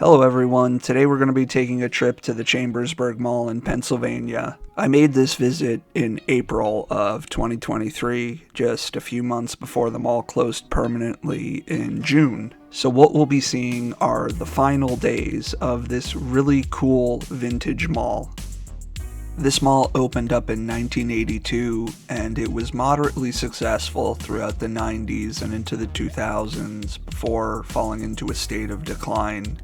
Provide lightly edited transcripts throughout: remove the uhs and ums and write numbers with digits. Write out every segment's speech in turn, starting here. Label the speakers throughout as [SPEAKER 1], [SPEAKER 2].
[SPEAKER 1] Hello everyone, today we're going to be taking a trip to the Chambersburg Mall in Pennsylvania. I made this visit in April of 2023, just a few months before the mall closed permanently in June. So what we'll be seeing are the final days of this really cool vintage mall. This mall opened up in 1982, and it was moderately successful throughout the 90s and into the 2000s before falling into a state of decline.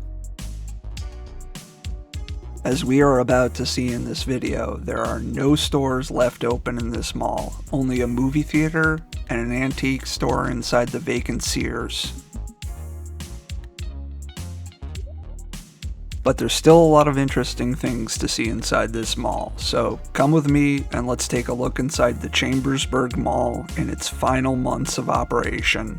[SPEAKER 1] As we are about to see in this video, there are no stores left open in this mall, only a movie theater and an antique store inside the vacant Sears. But there's still a lot of interesting things to see inside this mall, so come with me and let's take a look inside the Chambersburg Mall in its final months of operation.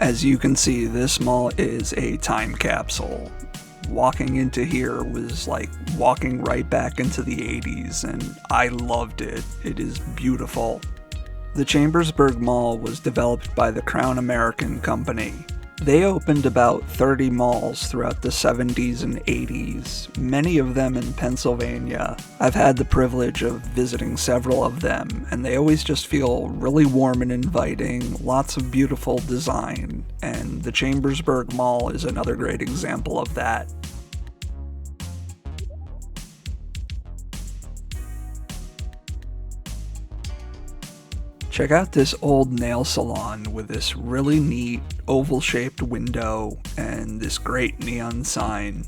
[SPEAKER 1] As you can see, this mall is a time capsule. Walking into here was like walking right back into the 80s, and I loved it. It is beautiful. The Chambersburg Mall was developed by the Crown American Company. They opened about 30 malls throughout the 70s and 80s, many of them in Pennsylvania. I've had the privilege of visiting several of them, and they always just feel really warm and inviting, lots of beautiful design, and the Chambersburg Mall is another great example of that. Check out this old nail salon with this really neat oval-shaped window and this great neon sign.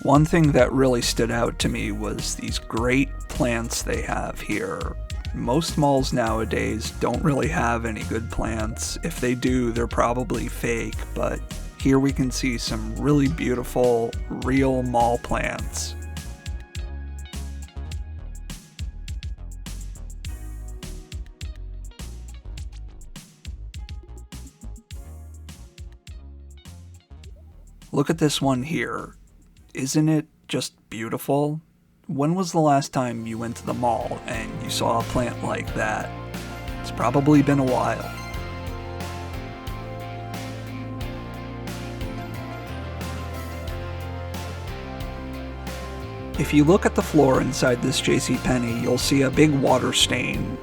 [SPEAKER 1] One thing that really stood out to me was these great plants they have here. Most malls nowadays don't really have any good plants. If they do, they're probably fake, but here we can see some really beautiful, real mall plants. Look at this one here. Isn't it just beautiful? When was the last time you went to the mall and you saw a plant like that? It's probably been a while. If you look at the floor inside this JCPenney, you'll see a big water stain.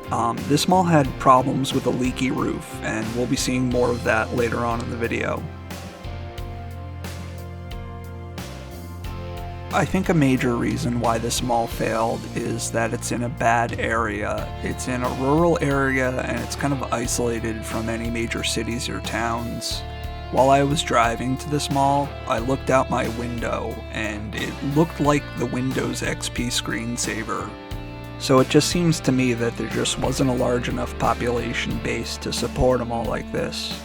[SPEAKER 1] This mall had problems with a leaky roof, and we'll be seeing more of that later on in the video. I think a major reason why this mall failed is that it's in a bad area. It's in a rural area and it's kind of isolated from any major cities or towns. While I was driving to this mall, I looked out my window and it looked like the Windows XP screensaver. So it just seems to me that there just wasn't a large enough population base to support a mall like this.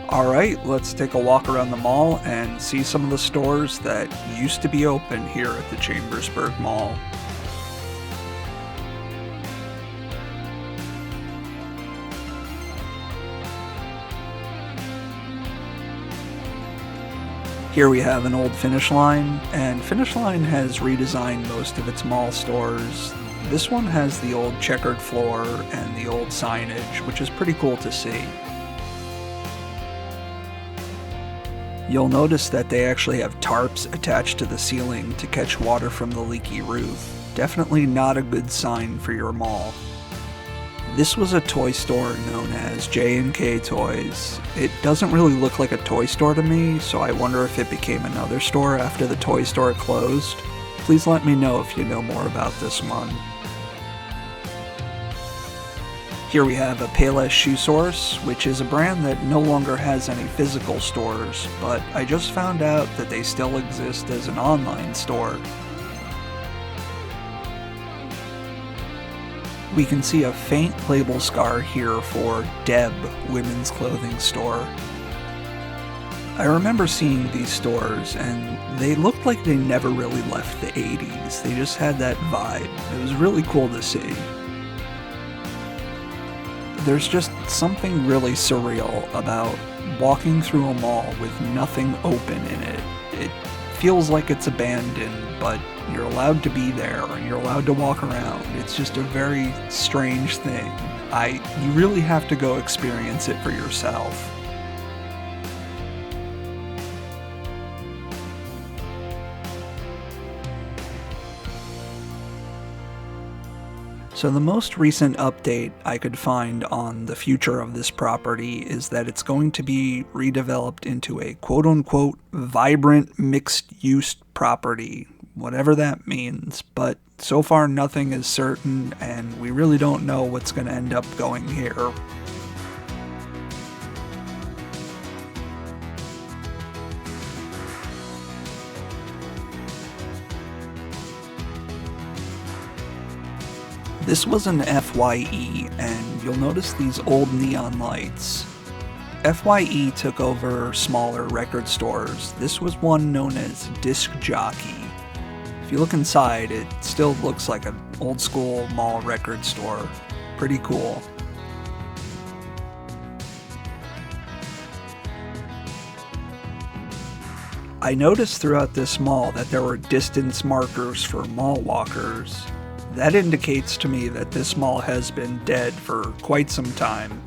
[SPEAKER 1] Alright, let's take a walk around the mall and see some of the stores that used to be open here at the Chambersburg Mall. Here we have an old Finish Line, and Finish Line has redesigned most of its mall stores. This one has the old checkered floor and the old signage, which is pretty cool to see. You'll notice that they actually have tarps attached to the ceiling to catch water from the leaky roof. Definitely not a good sign for your mall. This was a toy store known as J&K Toys. It doesn't really look like a toy store to me, so I wonder if it became another store after the toy store closed. Please let me know if you know more about this one. Here we have a Payless Shoe Source, which is a brand that no longer has any physical stores, but I just found out that they still exist as an online store. We can see a faint label scar here for Deb Women's Clothing Store. I remember seeing these stores, and they looked like they never really left the 80s. They just had that vibe. It was really cool to see. There's just something really surreal about walking through a mall with nothing open in it. It feels like it's abandoned, but you're allowed to be there and you're allowed to walk around. It's just a very strange thing. You really have to go experience it for yourself. So the most recent update I could find on the future of this property is that it's going to be redeveloped into a quote-unquote vibrant mixed-use property, whatever that means, but so far nothing is certain and we really don't know what's going to end up going here. This was an FYE, and you'll notice these old neon lights. FYE took over smaller record stores. This was one known as Disc Jockey. If you look inside, it still looks like an old school mall record store. Pretty cool. I noticed throughout this mall that there were distance markers for mall walkers. That indicates to me that this mall has been dead for quite some time.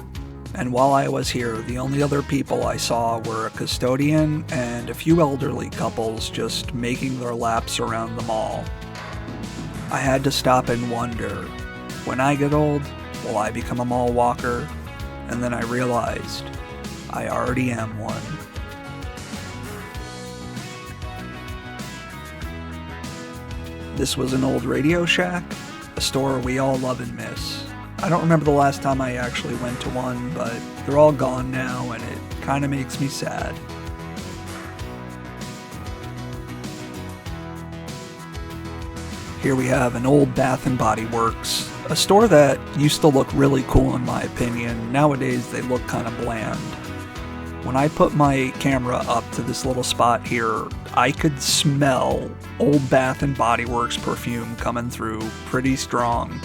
[SPEAKER 1] And while I was here, the only other people I saw were a custodian and a few elderly couples just making their laps around the mall. I had to stop and wonder, when I get old, will I become a mall walker? And then I realized, I already am one. This was an old Radio Shack, a store we all love and miss. I don't remember the last time I actually went to one, but they're all gone now and it kind of makes me sad. Here we have an old Bath & Body Works, a store that used to look really cool in my opinion. Nowadays they look kind of bland. When I put my camera up to this little spot here, I could smell old Bath & Body Works perfume coming through pretty strong.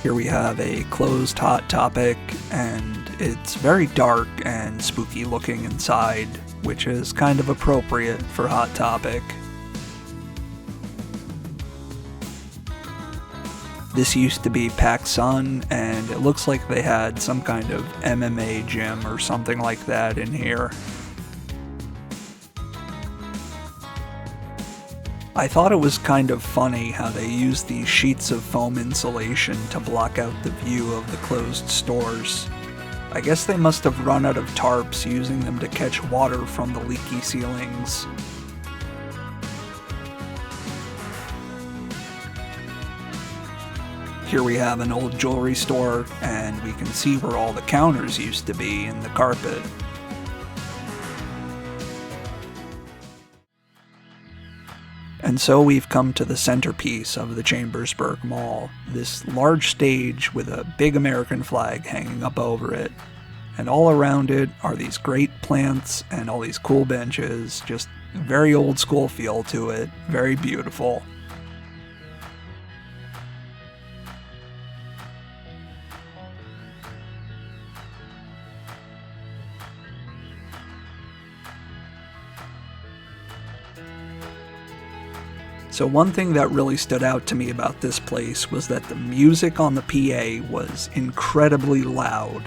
[SPEAKER 1] Here we have a closed Hot Topic, and it's very dark and spooky looking inside, which is kind of appropriate for Hot Topic. This used to be PacSun, and it looks like they had some kind of MMA gym or something like that in here. I thought it was kind of funny how they used these sheets of foam insulation to block out the view of the closed stores. I guess they must have run out of tarps, using them to catch water from the leaky ceilings. Here we have an old jewelry store, and we can see where all the counters used to be in the carpet. And so we've come to the centerpiece of the Chambersburg Mall, this large stage with a big American flag hanging up over it. And all around it are these great plants and all these cool benches, just very old school feel to it, very beautiful. So one thing that really stood out to me about this place was that the music on the PA was incredibly loud.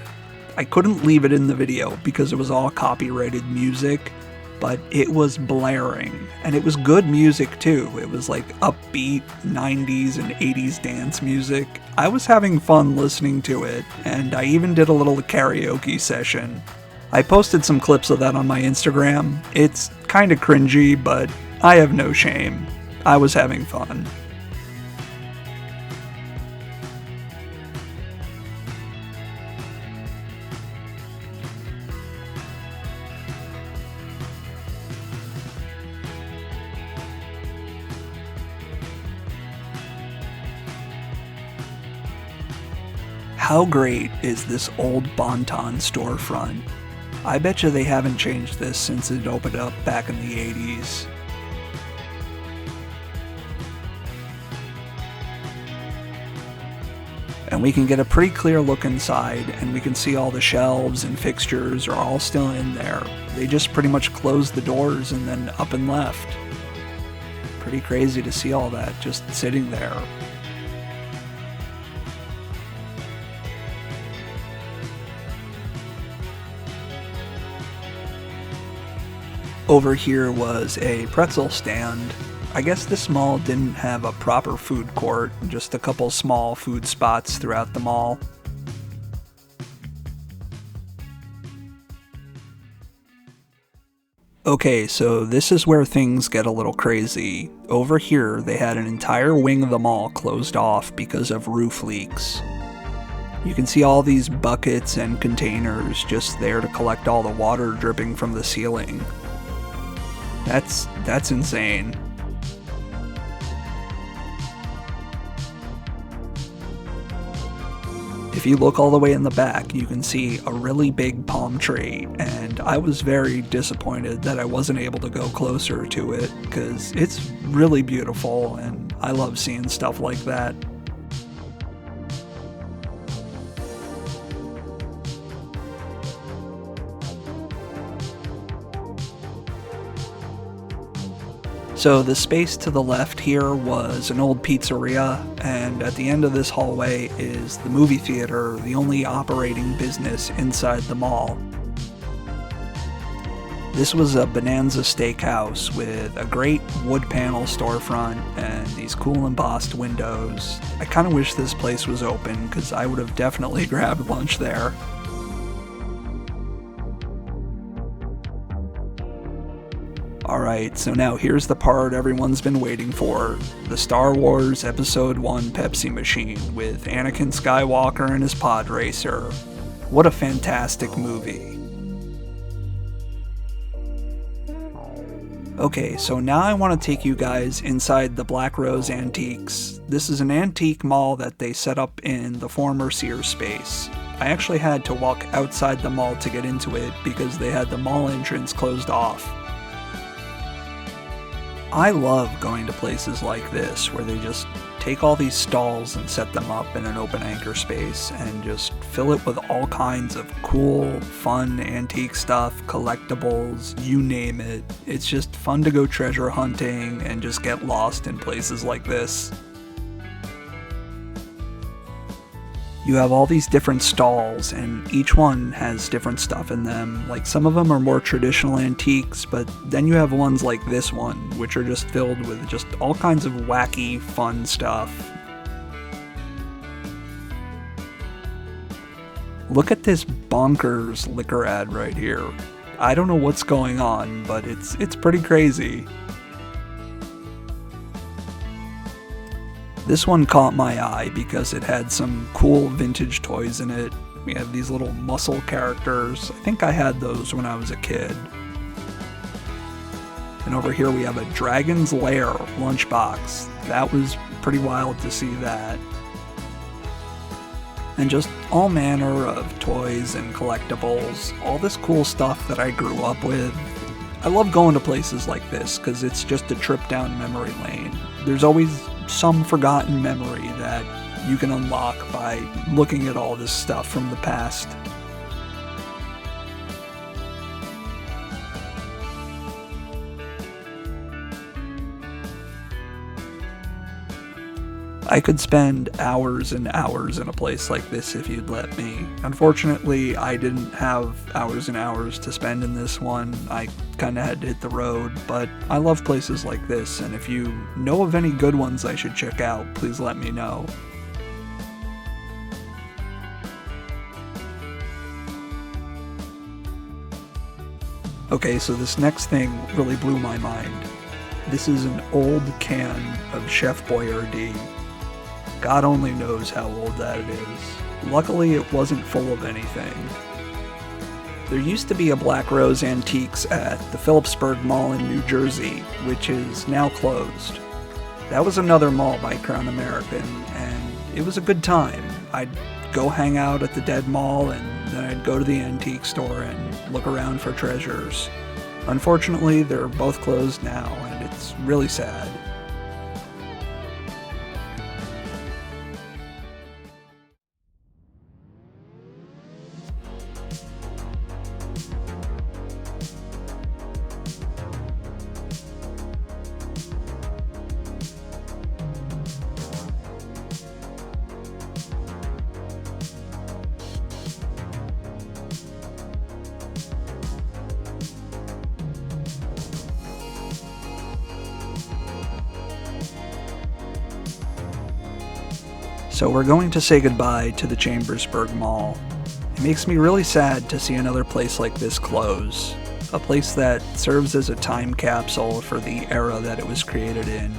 [SPEAKER 1] I couldn't leave it in the video because it was all copyrighted music, but it was blaring, and it was good music too. It was like upbeat 90s and 80s dance music. I was having fun listening to it, and I even did a little karaoke session. I posted some clips of that on my Instagram. It's kinda cringy, but I have no shame. I was having fun. How great is this old Bonton storefront? I bet you they haven't changed this since it opened up back in the 80s. And we can get a pretty clear look inside, and we can see all the shelves and fixtures are all still in there. They just pretty much closed the doors and then up and left. Pretty crazy to see all that just sitting there. Over here was a pretzel stand. I guess this mall didn't have a proper food court, just a couple small food spots throughout the mall. Okay, so this is where things get a little crazy. Over here, they had an entire wing of the mall closed off because of roof leaks. You can see all these buckets and containers just there to collect all the water dripping from the ceiling. That's insane. If you look all the way in the back, you can see a really big palm tree, and I was very disappointed that I wasn't able to go closer to it, because it's really beautiful, and I love seeing stuff like that. So the space to the left here was an old pizzeria, and at the end of this hallway is the movie theater, the only operating business inside the mall. This was a Bonanza Steakhouse with a great wood panel storefront and these cool embossed windows. I kind of wish this place was open because I would have definitely grabbed lunch there. Alright, so now here's the part everyone's been waiting for. The Star Wars Episode 1 Pepsi machine with Anakin Skywalker and his pod racer. What a fantastic movie. Okay, so now I want to take you guys inside the Black Rose Antiques. This is an antique mall that they set up in the former Sears space. I actually had to walk outside the mall to get into it because they had the mall entrance closed off. I love going to places like this where they just take all these stalls and set them up in an open anchor space and just fill it with all kinds of cool, fun, antique stuff, collectibles, you name it. It's just fun to go treasure hunting and just get lost in places like this. You have all these different stalls, and each one has different stuff in them. Like, some of them are more traditional antiques, but then you have ones like this one, which are just filled with just all kinds of wacky, fun stuff. Look at this bonkers liquor ad right here. I don't know what's going on, but it's pretty crazy. This one caught my eye because it had some cool vintage toys in it. We have these little muscle characters. I think I had those when I was a kid. And over here we have a Dragon's Lair lunchbox. That was pretty wild to see that. And just all manner of toys and collectibles. All this cool stuff that I grew up with. I love going to places like this because it's just a trip down memory lane. There's always some forgotten memory that you can unlock by looking at all this stuff from the past. I could spend hours and hours in a place like this if you'd let me. Unfortunately, I didn't have hours and hours to spend in this one. I kinda had to hit the road, but I love places like this, and if you know of any good ones I should check out, please let me know. Okay, so this next thing really blew my mind. This is an old can of Chef Boyardee. God only knows how old that is. Luckily, it wasn't full of anything. There used to be a Black Rose Antiques at the Phillipsburg Mall in New Jersey, which is now closed. That was another mall by Crown American, and it was a good time. I'd go hang out at the dead mall, and then I'd go to the antique store and look around for treasures. Unfortunately, they're both closed now, and it's really sad. So we're going to say goodbye to the Chambersburg Mall. It makes me really sad to see another place like this close. A place that serves as a time capsule for the era that it was created in.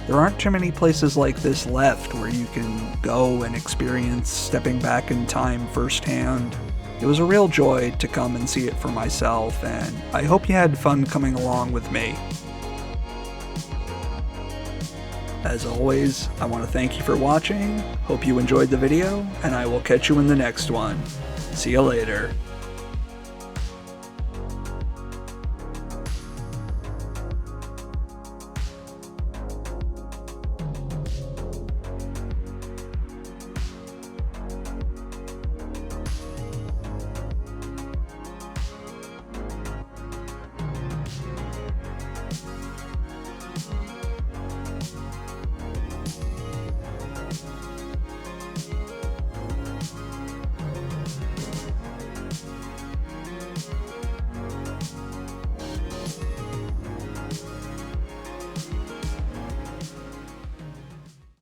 [SPEAKER 1] There aren't too many places like this left where you can go and experience stepping back in time firsthand. It was a real joy to come and see it for myself, and I hope you had fun coming along with me. As always, I want to thank you for watching, hope you enjoyed the video, and I will catch you in the next one. See you later.